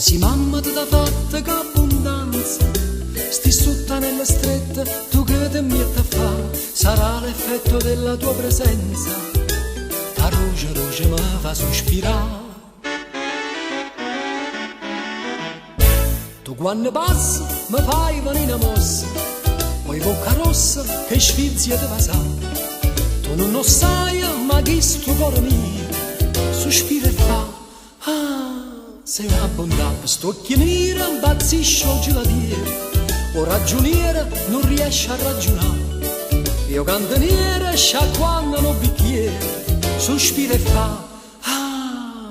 Si mamma ti da fatta che abbondanza, sti sottanelle strette, tu che te metti a fa, sarà l'effetto della tua presenza, la ruce mi fa sospirare. Tu quando passi mi fai venire mossa, poi bocca rossa che sfizia te va sa. Tu non lo sai, ma chi sto cuore mio sospira e fa, sei una bontà, sto chiamire, impazzisce il gelatiere, o ragioniere non riesce a ragionare, io cantaniere sciacquando un bicchiere, sospira e fa,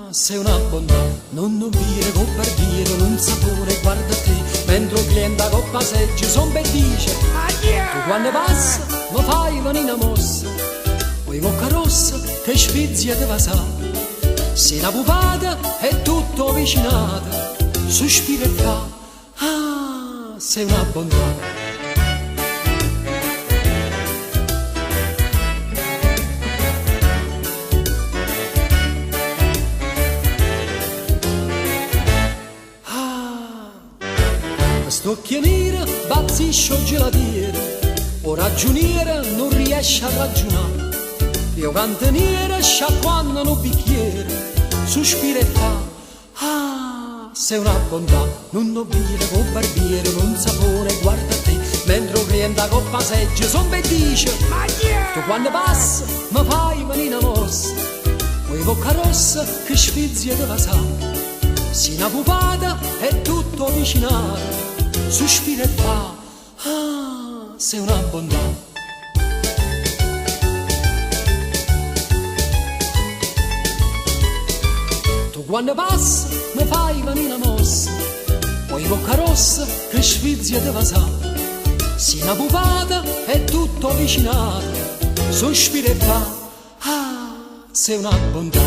sei una bontà, non dire con barbiere, non sapore, guarda te, mentre il cliente con passeggia son per dice, tu quando passi mi fai venire mossa, poi bocca rossa che sfizia te va sa. Se la pupata è tutto vicinata, sospira e fa, sei una bontà. Sto chiamire, bazzisce il gelatiere, o ragioniere non riesce a ragionare, io cantaniere sciacquando un bicchiere, sospira e fa, sei una bontà, non dire con barbiere, non sapore, guarda te, mentre il cliente con passeggia son per dice, tu quando passi mi fai venire mossa, poi bocca rossa che sfizia te va sa, si una pupata è tutto vicinato, sospira e fa, sei una bontà. Quando passi mi fai venire mossa, poi bocca rossa che sfizia te va sa, si una pupata è tutto vicinato, sospira e fa, sei una bontà,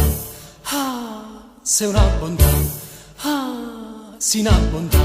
sei una bontà, sei una bontà.